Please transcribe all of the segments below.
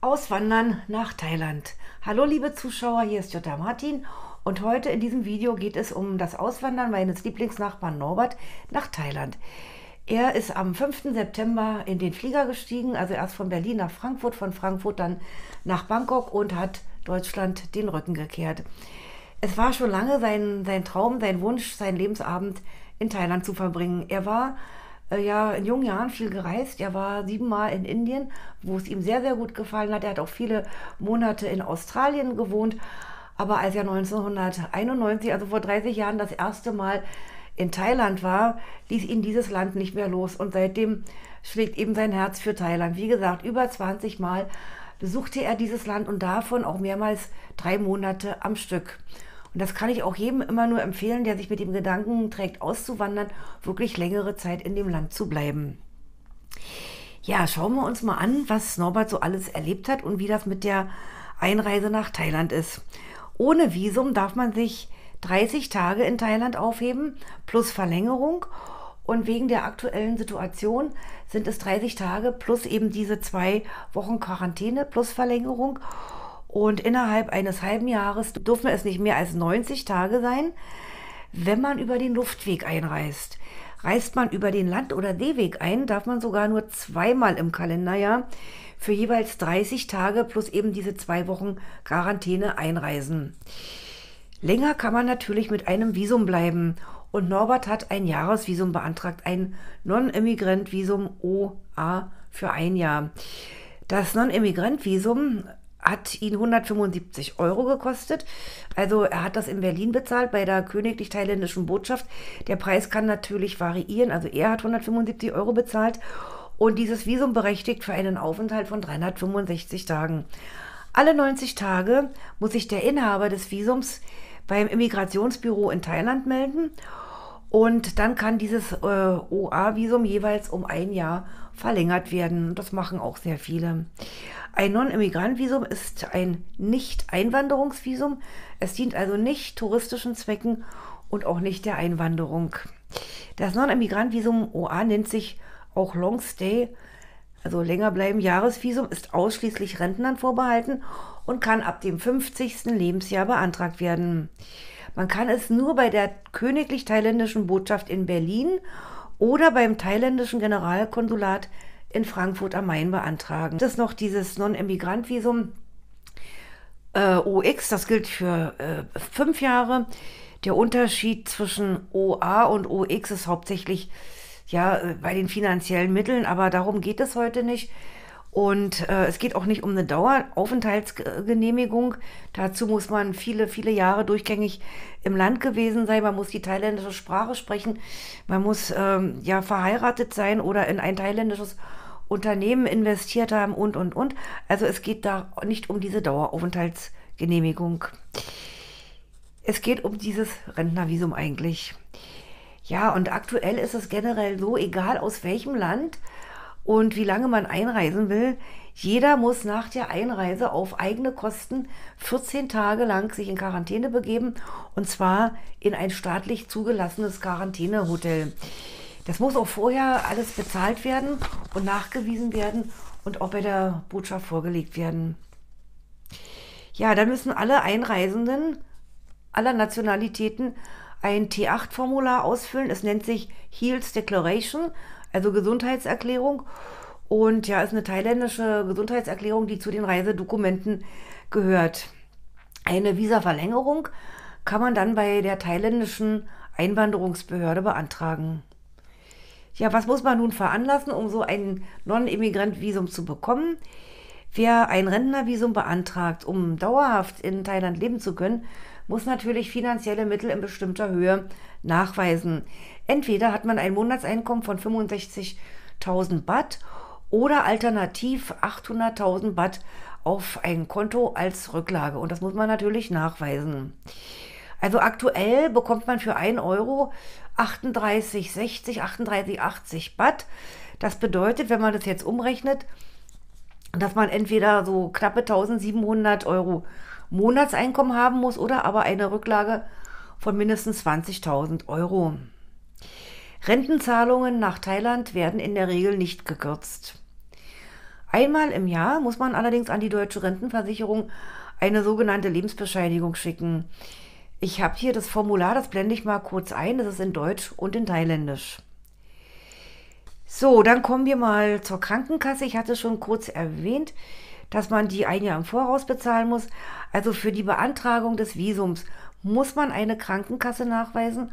Auswandern nach Thailand. Hallo liebe Zuschauer, hier ist Jutta Martin und heute in diesem Video geht es um das Auswandern meines Lieblingsnachbarn Norbert nach Thailand. Er ist am 5. September in den Flieger gestiegen, also erst von Berlin nach Frankfurt, von Frankfurt dann nach Bangkok und hat Deutschland den Rücken gekehrt. Es war schon lange sein Traum, sein Wunsch, sein Lebensabend in Thailand zu verbringen. Er war in jungen Jahren viel gereist. Er war 7-mal in Indien, wo es ihm sehr, sehr gut gefallen hat. Er hat auch viele Monate in Australien gewohnt. Aber als er 1991, also vor 30 Jahren, das erste Mal in Thailand war, ließ ihn dieses Land nicht mehr los. Und seitdem schlägt eben sein Herz für Thailand. Wie gesagt, über 20 Mal besuchte er dieses Land und davon auch mehrmals 3 Monate am Stück. Und das kann ich auch jedem immer nur empfehlen, der sich mit dem Gedanken trägt, auszuwandern, wirklich längere Zeit in dem Land zu bleiben. Ja, schauen wir uns mal an, was Norbert so alles erlebt hat und wie das mit der Einreise nach Thailand ist. Ohne Visum darf man sich 30 Tage in Thailand aufheben, plus Verlängerung. Und wegen der aktuellen Situation sind es 30 Tage plus eben diese 2 Wochen Quarantäne plus Verlängerung. Und innerhalb eines halben Jahres dürfen es nicht mehr als 90 Tage sein, wenn man über den Luftweg einreist. Reist man über den Land- oder Seeweg ein, darf man sogar nur 2-mal im Kalenderjahr für jeweils 30 Tage plus eben diese 2 Wochen Quarantäne einreisen. Länger kann man natürlich mit einem Visum bleiben. Und Norbert hat ein Jahresvisum beantragt, ein Non-Immigrant-Visum OA für 1 Jahr. Das Non-Immigrant-Visum hat ihn 175 € gekostet. Also er hat das in Berlin bezahlt bei der Königlich Thailändischen Botschaft. Der Preis kann natürlich variieren. Also er hat 175 € bezahlt und dieses Visum berechtigt für einen Aufenthalt von 365 Tagen. Alle 90 Tage muss sich der Inhaber des Visums beim Immigrationsbüro in Thailand melden und dann kann dieses OA-Visum jeweils um 1 Jahr verlängert werden. Das machen auch sehr viele. Ein Non-Immigrant-Visum ist ein Nicht-Einwanderungsvisum. Es dient also nicht touristischen Zwecken und auch nicht der Einwanderung. Das Non-Immigrant-Visum OA nennt sich auch Long Stay, also länger bleiben Jahresvisum, ist ausschließlich Rentnern vorbehalten und kann ab dem 50. Lebensjahr beantragt werden. Man kann es nur bei der Königlich Thailändischen Botschaft in Berlin oder beim thailändischen Generalkonsulat in Frankfurt am Main beantragen. Das ist noch dieses Non-Immigrant-Visum OX, das gilt für 5 Jahre. Der Unterschied zwischen OA und OX ist hauptsächlich bei den finanziellen Mitteln, aber darum geht es heute nicht. Und es geht auch nicht um eine Daueraufenthaltsgenehmigung. Dazu muss man viele, viele Jahre durchgängig im Land gewesen sein. Man muss die thailändische Sprache sprechen. Man muss verheiratet sein oder in ein thailändisches Unternehmen investiert haben und. Also es geht da nicht um diese Daueraufenthaltsgenehmigung. Es geht um dieses Rentnervisum eigentlich. Ja, und aktuell ist es generell so, egal aus welchem Land und wie lange man einreisen will, jeder muss nach der Einreise auf eigene Kosten 14 Tage lang sich in Quarantäne begeben und zwar in ein staatlich zugelassenes Quarantänehotel. Das muss auch vorher alles bezahlt werden und nachgewiesen werden und auch bei der Botschaft vorgelegt werden. Ja, dann müssen alle Einreisenden aller Nationalitäten ein T8-Formular ausfüllen. Es nennt sich Health Declaration, also Gesundheitserklärung. Und ja, ist eine thailändische Gesundheitserklärung, die zu den Reisedokumenten gehört. Eine Visaverlängerung kann man dann bei der thailändischen Einwanderungsbehörde beantragen. Ja, was muss man nun veranlassen, um so ein Non-Immigrant-Visum zu bekommen? Wer ein Rentnervisum beantragt, um dauerhaft in Thailand leben zu können, muss natürlich finanzielle Mittel in bestimmter Höhe nachweisen. Entweder hat man ein Monatseinkommen von 65.000 Baht oder alternativ 800.000 Baht auf ein Konto als Rücklage. Und das muss man natürlich nachweisen. Also aktuell bekommt man für 1 € 38,60, 38,80 Baht. Das bedeutet, wenn man das jetzt umrechnet, dass man entweder so knappe 1.700 € Monatseinkommen haben muss oder aber eine Rücklage von mindestens 20.000 €. Rentenzahlungen nach Thailand werden in der Regel nicht gekürzt. Einmal im Jahr muss man allerdings an die Deutsche Rentenversicherung eine sogenannte Lebensbescheinigung schicken. Ich habe hier das Formular, das blende ich mal kurz ein. Das ist in Deutsch und in Thailändisch. So, dann kommen wir mal zur Krankenkasse. Ich hatte schon kurz erwähnt, dass man die ein Jahr im Voraus bezahlen muss. Also für die Beantragung des Visums muss man eine Krankenkasse nachweisen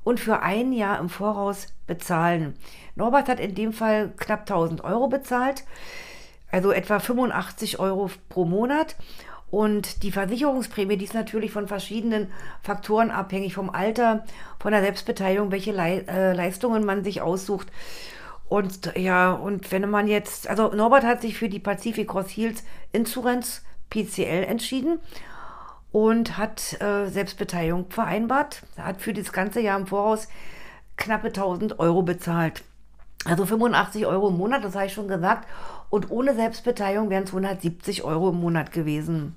und für ein Jahr im Voraus bezahlen. Norbert hat in dem Fall knapp 1000 Euro bezahlt, also etwa 85 Euro pro Monat. Und die Versicherungsprämie, die ist natürlich von verschiedenen Faktoren abhängig, vom Alter, von der Selbstbeteiligung, welche Leistungen man sich aussucht. Und ja, und wenn man jetzt, also Norbert hat sich für die Pacific Cross Shield Insurance PCL entschieden und hat Selbstbeteiligung vereinbart. Er hat für das ganze Jahr im Voraus knappe 1000 Euro bezahlt. Also 85 Euro im Monat, das habe ich schon gesagt. Und ohne Selbstbeteiligung wären es 170 Euro im Monat gewesen.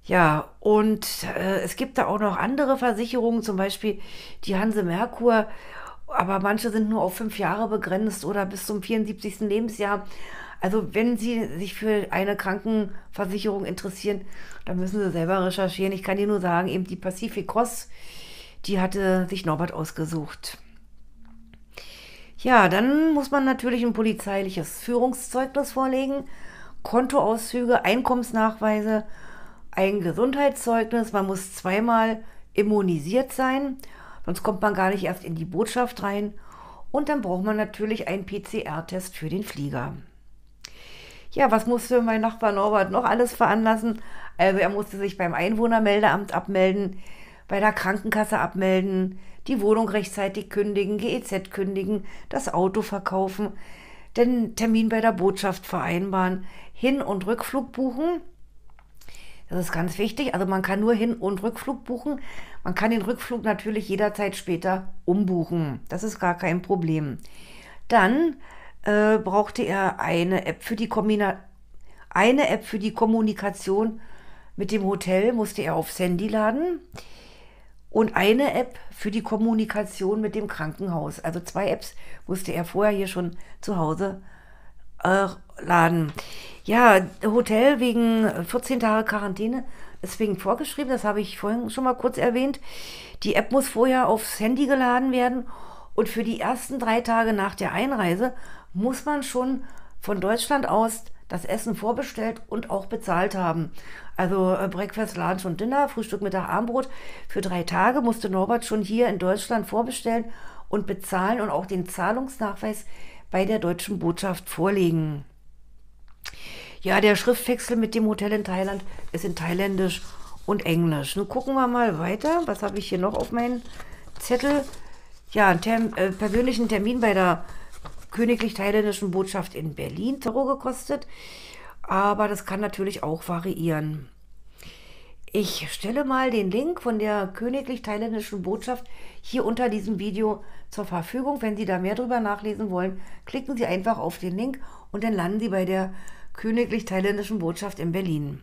Ja, und es gibt da auch noch andere Versicherungen, zum Beispiel die Hanse Merkur, aber manche sind nur auf 5 Jahre begrenzt oder bis zum 74. Lebensjahr. Also wenn Sie sich für eine Krankenversicherung interessieren, dann müssen Sie selber recherchieren. Ich kann Ihnen nur sagen, eben die Pacific Cross, die hatte sich Norbert ausgesucht. Ja, dann muss man natürlich ein polizeiliches Führungszeugnis vorlegen, Kontoauszüge, Einkommensnachweise, ein Gesundheitszeugnis. Man muss zweimal immunisiert sein, sonst kommt man gar nicht erst in die Botschaft rein. Und dann braucht man natürlich einen PCR-Test für den Flieger. Ja, was musste mein Nachbar Norbert noch alles veranlassen? Also er musste sich beim Einwohnermeldeamt abmelden, bei der Krankenkasse abmelden, die Wohnung rechtzeitig kündigen, GEZ kündigen, das Auto verkaufen, den Termin bei der Botschaft vereinbaren, Hin- und Rückflug buchen. Das ist ganz wichtig, also man kann nur Hin- und Rückflug buchen. Man kann den Rückflug natürlich jederzeit später umbuchen. Das ist gar kein Problem. Dann brauchte er eine App für die Kommunikation mit dem Hotel, musste er aufs Handy laden. Und eine App für die Kommunikation mit dem Krankenhaus. Also 2 Apps musste er vorher hier schon zu Hause laden. Ja, Hotel wegen 14 Tage Quarantäne ist wegen vorgeschrieben, das habe ich vorhin schon mal kurz erwähnt. Die App muss vorher aufs Handy geladen werden und für die ersten 3 Tage nach der Einreise muss man schon von Deutschland aus das Essen vorbestellt und auch bezahlt haben. Also Breakfast, Lunch und Dinner, Frühstück, Mittag, Abendbrot. Für 3 Tage musste Norbert schon hier in Deutschland vorbestellen und bezahlen und auch den Zahlungsnachweis bei der deutschen Botschaft vorlegen. Ja, der Schriftwechsel mit dem Hotel in Thailand ist in Thailändisch und Englisch. Nun gucken wir mal weiter. Was habe ich hier noch auf meinem Zettel? Ja, einen persönlichen Termin bei der Königlich Thailändischen Botschaft in Berlin, Euro gekostet. Aber das kann natürlich auch variieren. Ich stelle mal den Link von der Königlich Thailändischen Botschaft hier unter diesem Video zur Verfügung. Wenn Sie da mehr drüber nachlesen wollen, klicken Sie einfach auf den Link und dann landen Sie bei der Königlich Thailändischen Botschaft in Berlin.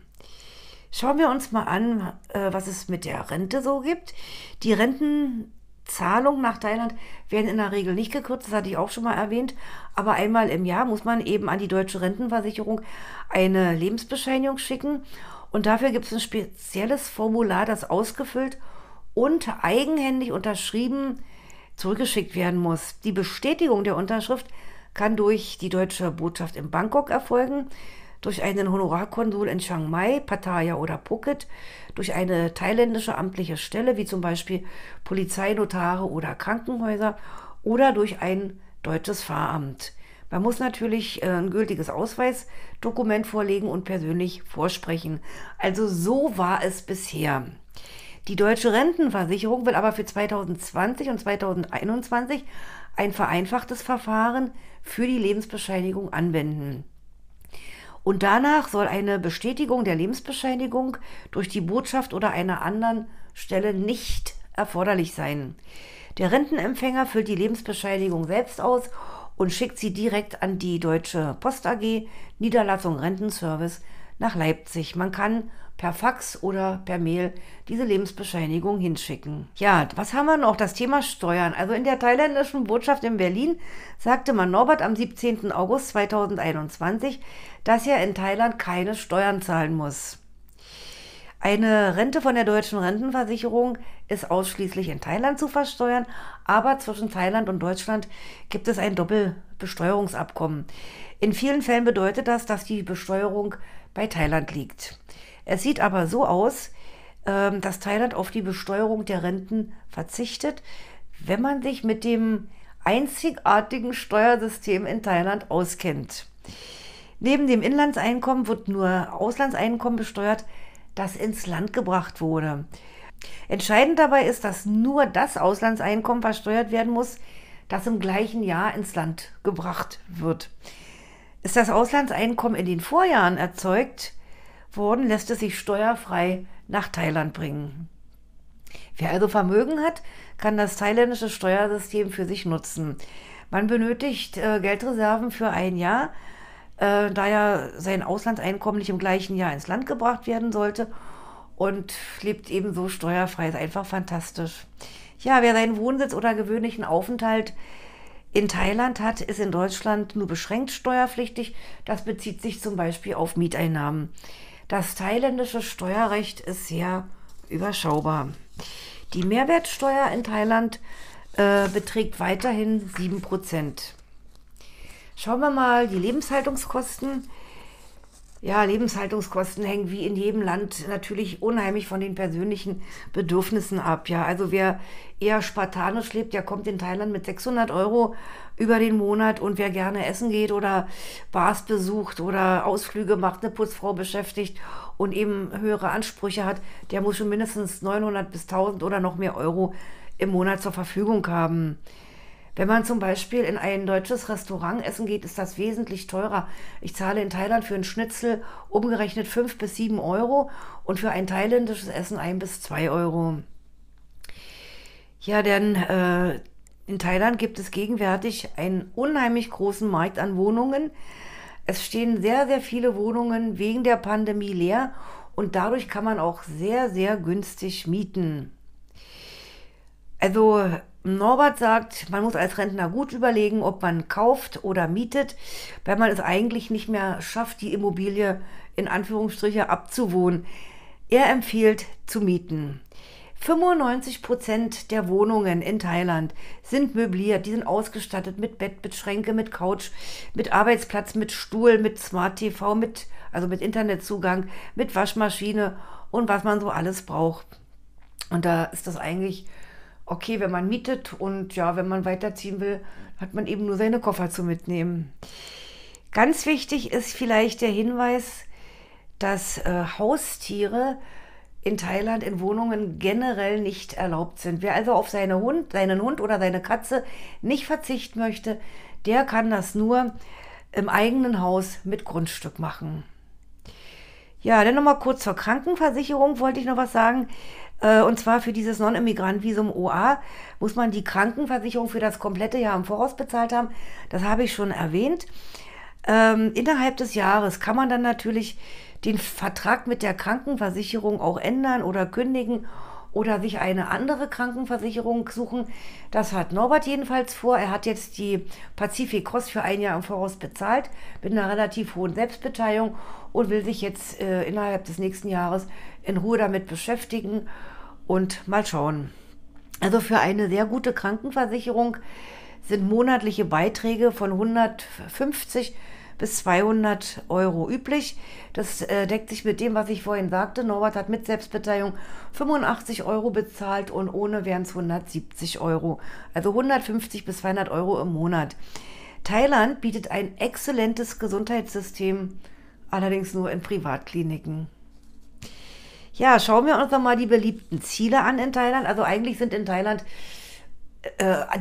Schauen wir uns mal an, was es mit der Rente so gibt. Die Rentenzahlungen nach Thailand werden in der Regel nicht gekürzt, das hatte ich auch schon mal erwähnt, aber einmal im Jahr muss man eben an die Deutsche Rentenversicherung eine Lebensbescheinigung schicken und dafür gibt es ein spezielles Formular, das ausgefüllt und eigenhändig unterschrieben zurückgeschickt werden muss. Die Bestätigung der Unterschrift kann durch die Deutsche Botschaft in Bangkok erfolgen, durch einen Honorarkonsul in Chiang Mai, Pattaya oder Phuket, durch eine thailändische amtliche Stelle, wie zum Beispiel Polizei, Notare oder Krankenhäuser, oder durch ein deutsches Pfarramt. Man muss natürlich ein gültiges Ausweisdokument vorlegen und persönlich vorsprechen. Also so war es bisher. Die Deutsche Rentenversicherung will aber für 2020 und 2021 ein vereinfachtes Verfahren für die Lebensbescheinigung anwenden. Und danach soll eine Bestätigung der Lebensbescheinigung durch die Botschaft oder einer anderen Stelle nicht erforderlich sein. Der Rentenempfänger füllt die Lebensbescheinigung selbst aus und schickt sie direkt an die Deutsche Post AG, Niederlassung Rentenservice, nach Leipzig. Man kann per Fax oder per Mail diese Lebensbescheinigung hinschicken. Ja, was haben wir noch? Das Thema Steuern. Also in der thailändischen Botschaft in Berlin sagte man Norbert am 17. August 2021, dass er in Thailand keine Steuern zahlen muss. Eine Rente von der deutschen Rentenversicherung ist ausschließlich in Thailand zu versteuern, aber zwischen Thailand und Deutschland gibt es ein Doppelbesteuerungsabkommen. In vielen Fällen bedeutet das, dass die Besteuerung bei Thailand liegt. Es sieht aber so aus, dass Thailand auf die Besteuerung der Renten verzichtet, wenn man sich mit dem einzigartigen Steuersystem in Thailand auskennt. Neben dem Inlandseinkommen wird nur Auslandseinkommen besteuert, das ins Land gebracht wurde. Entscheidend dabei ist, dass nur das Auslandseinkommen versteuert werden muss, das im gleichen Jahr ins Land gebracht wird. Ist das Auslandseinkommen in den Vorjahren erzeugt worden, lässt es sich steuerfrei nach Thailand bringen. Wer also Vermögen hat, kann das thailändische Steuersystem für sich nutzen. Man benötigt Geldreserven für ein Jahr, da ja sein Auslandseinkommen nicht im gleichen Jahr ins Land gebracht werden sollte, und lebt ebenso steuerfrei. Ist einfach fantastisch. Ja, wer seinen Wohnsitz oder gewöhnlichen Aufenthalt in Thailand hat, ist in Deutschland nur beschränkt steuerpflichtig. Das bezieht sich zum Beispiel auf Mieteinnahmen. Das thailändische Steuerrecht ist sehr überschaubar. Die Mehrwertsteuer in Thailand beträgt weiterhin 7%. Schauen wir mal die Lebenshaltungskosten. Ja, Lebenshaltungskosten hängen wie in jedem Land natürlich unheimlich von den persönlichen Bedürfnissen ab. Ja, also wer eher spartanisch lebt, der kommt in Thailand mit 600 Euro über den Monat, und wer gerne essen geht oder Bars besucht oder Ausflüge macht, eine Putzfrau beschäftigt und eben höhere Ansprüche hat, der muss schon mindestens 900 bis 1000 oder noch mehr Euro im Monat zur Verfügung haben. Wenn man zum Beispiel in ein deutsches Restaurant essen geht, ist das wesentlich teurer. Ich zahle in Thailand für einen Schnitzel umgerechnet 5 bis 7 Euro und für ein thailändisches Essen 1 bis 2 Euro. Ja, denn in Thailand gibt es gegenwärtig einen unheimlich großen Markt an Wohnungen. Es stehen sehr, sehr viele Wohnungen wegen der Pandemie leer, und dadurch kann man auch sehr, sehr günstig mieten. Also Norbert sagt, man muss als Rentner gut überlegen, ob man kauft oder mietet, weil man es eigentlich nicht mehr schafft, die Immobilie in Anführungsstriche abzuwohnen. Er empfiehlt zu mieten. 95% der Wohnungen in Thailand sind möbliert, die sind ausgestattet mit Bett, mit Schränke, mit Couch, mit Arbeitsplatz, mit Stuhl, mit Smart TV, also mit Internetzugang, mit Waschmaschine und was man so alles braucht. Und da ist das eigentlich okay, wenn man mietet, und ja, wenn man weiterziehen will, hat man eben nur seine Koffer zu mitnehmen. Ganz wichtig ist vielleicht der Hinweis, dass Haustiere in Thailand in Wohnungen generell nicht erlaubt sind. Wer also auf seinen Hund oder seine Katze nicht verzichten möchte, der kann das nur im eigenen Haus mit Grundstück machen. Ja, dann nochmal kurz zur Krankenversicherung wollte ich noch was sagen. Und zwar für dieses Non-Immigrant-Visum OA muss man die Krankenversicherung für das komplette Jahr im Voraus bezahlt haben. Das habe ich schon erwähnt. Innerhalb des Jahres kann man dann natürlich den Vertrag mit der Krankenversicherung auch ändern oder kündigen oder sich eine andere Krankenversicherung suchen. Das hat Norbert jedenfalls vor. Er hat jetzt die Pacific Cross für ein Jahr im Voraus bezahlt mit einer relativ hohen Selbstbeteiligung und will sich jetzt innerhalb des nächsten Jahres in Ruhe damit beschäftigen und mal schauen. Also für eine sehr gute Krankenversicherung sind monatliche Beiträge von 150 bis 200 Euro üblich. Das deckt sich mit dem, was ich vorhin sagte. Norbert hat mit Selbstbeteiligung 85 Euro bezahlt und ohne wären es 170 Euro. Also 150 bis 200 Euro im Monat. Thailand bietet ein exzellentes Gesundheitssystem, allerdings nur in Privatkliniken. Ja, schauen wir uns noch mal die beliebten Ziele an in Thailand. Also eigentlich sind in Thailand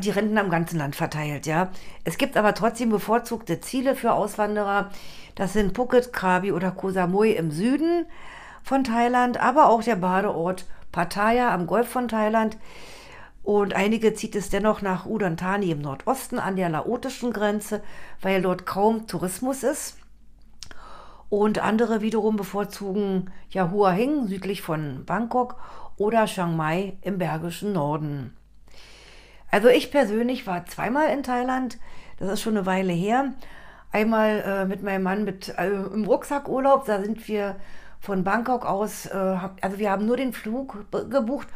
die Renten am ganzen Land verteilt, ja. Es gibt aber trotzdem bevorzugte Ziele für Auswanderer. Das sind Phuket, Krabi oder Koh Samui im Süden von Thailand, aber auch der Badeort Pattaya am Golf von Thailand. Und einige zieht es dennoch nach Udon Thani im Nordosten an der laotischen Grenze, weil dort kaum Tourismus ist. Und andere wiederum bevorzugen ja Hua Hin südlich von Bangkok oder Chiang Mai im bergischen Norden. Also ich persönlich war zweimal in Thailand, das ist schon eine Weile her. Einmal mit meinem Mann im Rucksackurlaub, da sind wir von Bangkok aus, also wir haben nur den Flug gebucht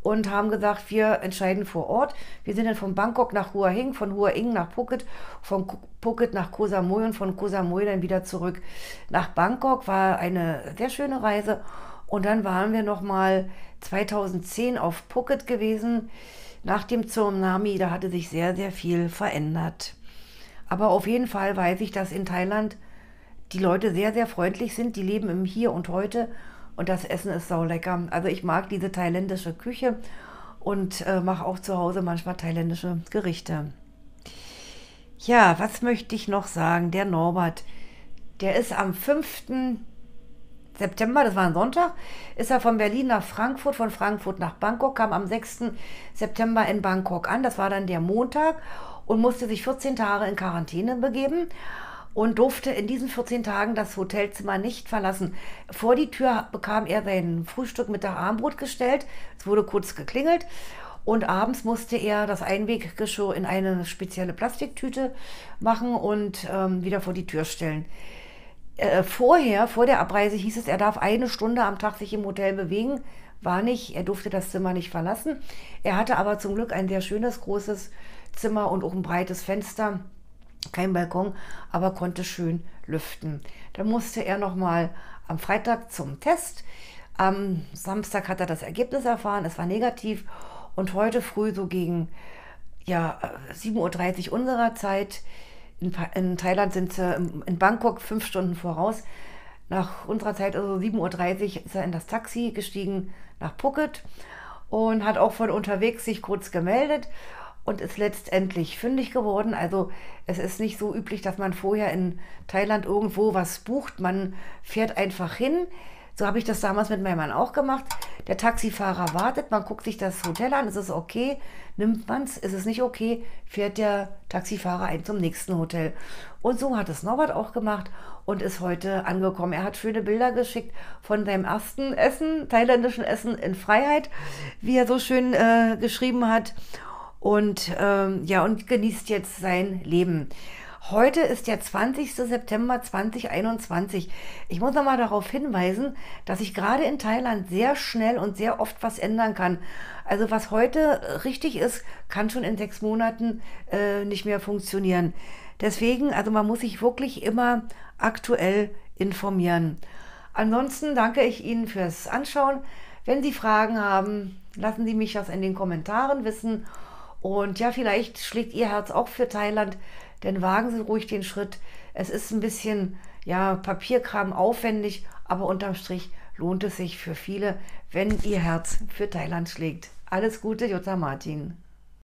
und haben gesagt, wir entscheiden vor Ort. Wir sind dann von Bangkok nach Hua Hin, von Hua Hin nach Phuket, von Phuket nach Koh Samui und von Koh Samui dann wieder zurück nach Bangkok. War eine sehr schöne Reise. Und dann waren wir nochmal 2010 auf Phuket gewesen. Nach dem Tsunami, da hatte sich sehr, sehr viel verändert. Aber auf jeden Fall weiß ich, dass in Thailand die Leute sehr, sehr freundlich sind. Die leben im Hier und Heute und das Essen ist saulecker. Also ich mag diese thailändische Küche und mache auch zu Hause manchmal thailändische Gerichte. Ja, was möchte ich noch sagen? Der Norbert, der ist am 5. September, das war ein Sonntag, ist er von Berlin nach Frankfurt, von Frankfurt nach Bangkok, kam am 6. September in Bangkok an, das war dann der Montag und musste sich 14 Tage in Quarantäne begeben und durfte in diesen 14 Tagen das Hotelzimmer nicht verlassen. Vor die Tür bekam er sein Frühstück mit der Armbrot gestellt, es wurde kurz geklingelt und abends musste er das Einweggeschirr in eine spezielle Plastiktüte machen und wieder vor die Tür stellen. Vor der Abreise hieß es, er darf 1 Stunde am Tag sich im Hotel bewegen. War nicht, er durfte das Zimmer nicht verlassen. Er hatte aber zum Glück ein sehr schönes, großes Zimmer und auch ein breites Fenster. Kein Balkon, aber konnte schön lüften. Dann musste er nochmal am Freitag zum Test. Am Samstag hat er das Ergebnis erfahren, es war negativ. Und heute früh so gegen 7:30 Uhr unserer Zeit, in Thailand sind sie in Bangkok 5 Stunden voraus. Nach unserer Zeit, also 7:30 Uhr, ist er in das Taxi gestiegen nach Phuket und hat auch von unterwegs sich kurz gemeldet und ist letztendlich fündig geworden. Also es ist nicht so üblich, dass man vorher in Thailand irgendwo was bucht. Man fährt einfach hin. So habe ich das damals mit meinem Mann auch gemacht. Der Taxifahrer wartet, man guckt sich das Hotel an, ist es okay, nimmt man es, ist es nicht okay, fährt der Taxifahrer ein zum nächsten Hotel. Und so hat es Norbert auch gemacht und ist heute angekommen. Er hat schöne Bilder geschickt von seinem ersten Essen, thailändischen Essen in Freiheit, wie er so schön geschrieben hat. Und und genießt jetzt sein Leben. Heute ist der 20. September 2021. Ich muss noch mal darauf hinweisen, dass sich gerade in Thailand sehr schnell und sehr oft was ändern kann. Also was heute richtig ist, kann schon in 6 Monaten nicht mehr funktionieren. Deswegen, also man muss sich wirklich immer aktuell informieren. Ansonsten danke ich Ihnen fürs Anschauen. Wenn Sie Fragen haben, lassen Sie mich das in den Kommentaren wissen. Und ja, vielleicht schlägt Ihr Herz auch für Thailand, denn wagen Sie ruhig den Schritt. Es ist ein bisschen, Papierkram aufwendig, aber unterm Strich lohnt es sich für viele, wenn Ihr Herz für Thailand schlägt. Alles Gute, Jutta Martin.